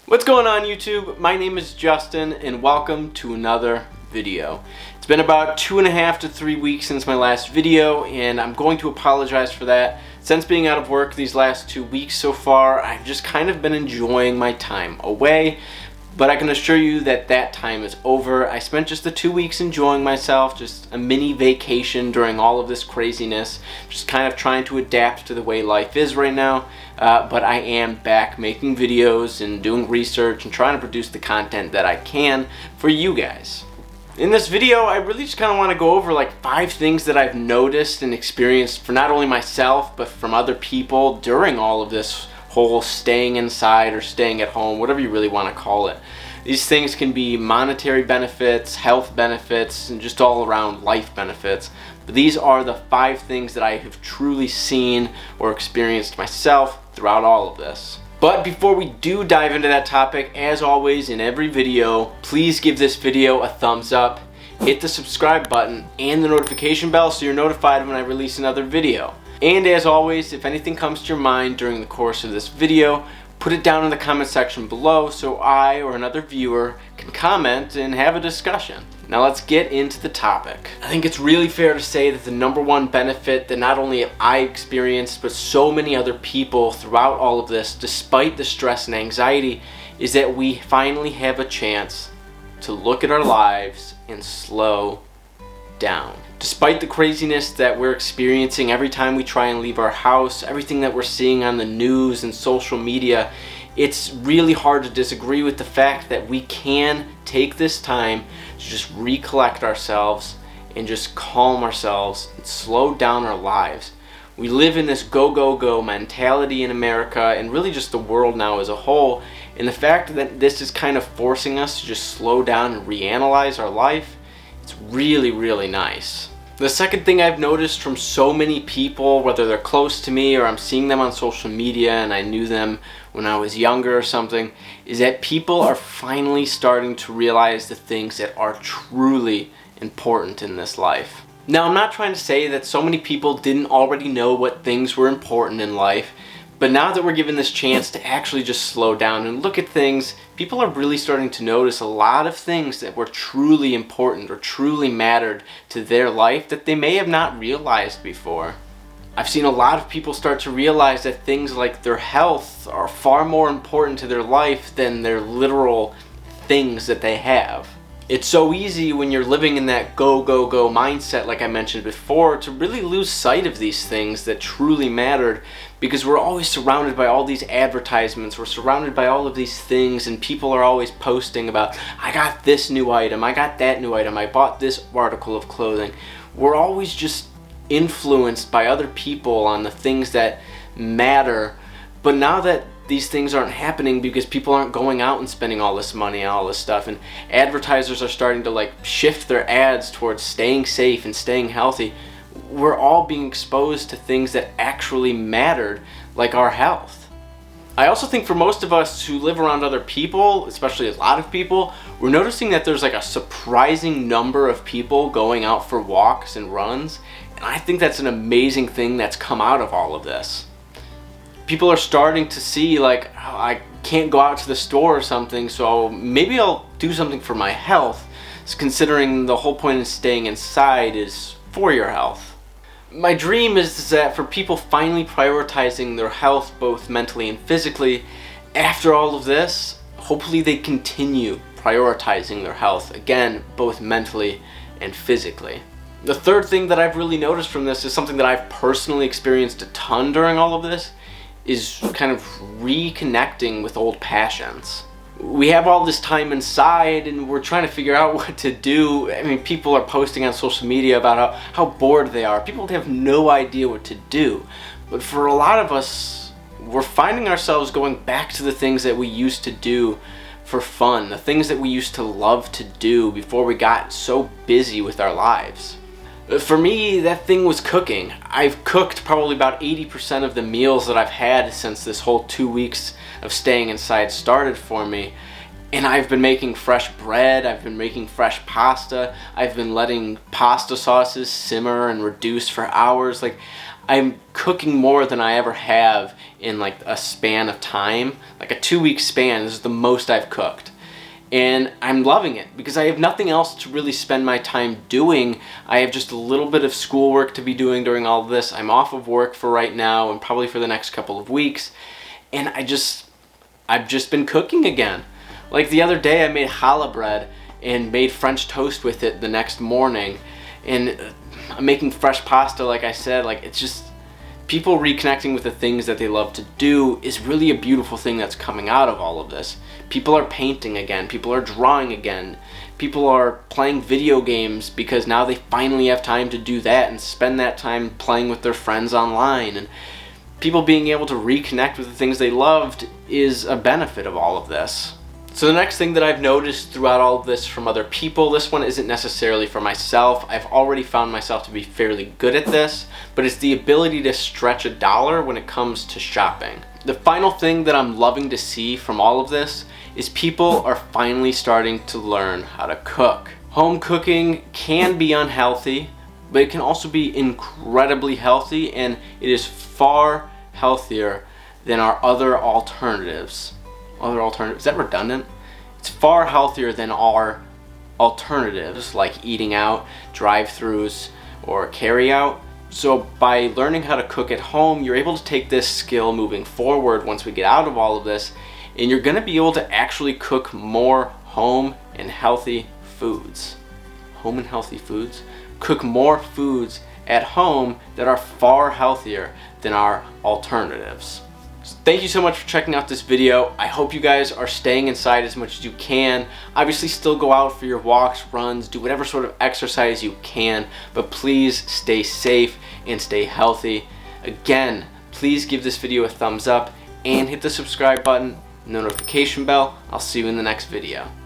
What's going on YouTube? My name is Justin and welcome to another video. It's been about 2.5 to 3 weeks since my last video and I'm going to apologize for that. Since being out of work these last 2 weeks so far, I've just kind of been enjoying my time away, but I can assure you that that time is over. I spent just the 2 weeks enjoying myself, just a mini vacation during all of this craziness, just kind of trying to adapt to the way life is right now. But I am back making videos and doing research and trying to produce the content that I can for you guys. In this video, I really just kind of want to go over like 5 things that I've noticed and experienced for not only myself, but from other people during all of this whole staying inside or staying at home, whatever you really want to call it. These things can be monetary benefits, health benefits, and just all around life benefits. But these are the 5 things that I have truly seen or experienced myself throughout all of this. But before we do dive into that topic, as always in every video, please give this video a thumbs up, hit the subscribe button and the notification bell so you're notified when I release another video. And as always, if anything comes to your mind during the course of this video, put it down in the comment section below so I or another viewer can comment and have a discussion. Now let's get into the topic. I think it's really fair to say that the #1 benefit that not only I experienced but so many other people throughout all of this, despite the stress and anxiety, is that we finally have a chance to look at our lives and slow down. Despite the craziness that we're experiencing every time we try and leave our house, everything that we're seeing on the news and social media, it's really hard to disagree with the fact that we can take this time to just recollect ourselves and just calm ourselves and slow down our lives. We live in this go, go, go mentality in America and really just the world now as a whole, and the fact that this is kind of forcing us to just slow down and reanalyze our life, it's really, really nice. The second thing I've noticed from so many people, whether they're close to me or I'm seeing them on social media and I knew them when I was younger or something, is that people are finally starting to realize the things that are truly important in this life. Now, I'm not trying to say that so many people didn't already know what things were important in life, but now that we're given this chance to actually just slow down and look at things, people are really starting to notice a lot of things that were truly important or truly mattered to their life that they may have not realized before. I've seen a lot of people start to realize that things like their health are far more important to their life than their literal things that they have. It's so easy when you're living in that go, go, go mindset, like I mentioned before, to really lose sight of these things that truly mattered because we're always surrounded by all these advertisements, we're surrounded by all of these things, and people are always posting about, I got this new item, I got that new item, I bought this article of clothing. We're always just influenced by other people on the things that matter, but now that these things aren't happening because people aren't going out and spending all this money and all this stuff, and advertisers are starting to like shift their ads towards staying safe and staying healthy, we're all being exposed to things that actually mattered, like our health. I also think for most of us who live around other people, especially a lot of people, we're noticing that there's like a surprising number of people going out for walks and runs, and I think that's an amazing thing that's come out of all of this. People are starting to see like, oh, I can't go out to the store or something, so maybe I'll do something for my health, considering the whole point of staying inside is for your health. My dream is that for people finally prioritizing their health both mentally and physically, after all of this, hopefully they continue prioritizing their health, again, both mentally and physically. The third thing that I've really noticed from this is something that I've personally experienced a ton during all of this, is kind of reconnecting with old passions. We have all this time inside and we're trying to figure out what to do. I mean, people are posting on social media about how bored they are. People have no idea what to do. But for a lot of us, we're finding ourselves going back to the things that we used to do for fun, the things that we used to love to do before we got so busy with our lives. For me, that thing was cooking. I've cooked probably about 80% of the meals that I've had since this whole 2 weeks of staying inside started for me. And I've been making fresh bread, I've been making fresh pasta, I've been letting pasta sauces simmer and reduce for hours. Like, I'm cooking more than I ever have in like a span of time. Like a 2-week span, this is the most I've cooked. And I'm loving it because I have nothing else to really spend my time doing. I have just a little bit of schoolwork to be doing during all of this. I'm off of work for right now and probably for the next couple of weeks. And I've just been cooking again. Like the other day I made challah bread and made French toast with it the next morning. And I'm making fresh pasta, like I said. Like, it's just, people reconnecting with the things that they love to do is really a beautiful thing that's coming out of all of this. People are painting again, people are drawing again, people are playing video games because now they finally have time to do that and spend that time playing with their friends online. And people being able to reconnect with the things they loved is a benefit of all of this. So the next thing that I've noticed throughout all of this from other people, this one isn't necessarily for myself. I've already found myself to be fairly good at this, but it's the ability to stretch $1 when it comes to shopping. The final thing that I'm loving to see from all of this is people are finally starting to learn how to cook. Home cooking can be unhealthy, but it can also be incredibly healthy, and it is far healthier than our other alternatives. Is that redundant? It's far healthier than our alternatives like eating out, drive-thrus, or carry out. So by learning how to cook at home, you're able to take this skill moving forward once we get out of all of this, and you're gonna be able to actually cook more home and healthy foods. Home and healthy foods? Cook more foods at home that are far healthier than our alternatives. So thank you so much for checking out this video. I hope you guys are staying inside as much as you can. Obviously still go out for your walks, runs, do whatever sort of exercise you can, but please stay safe and stay healthy. Again, please give this video a thumbs up and hit the subscribe button, notification bell. I'll see you in the next video.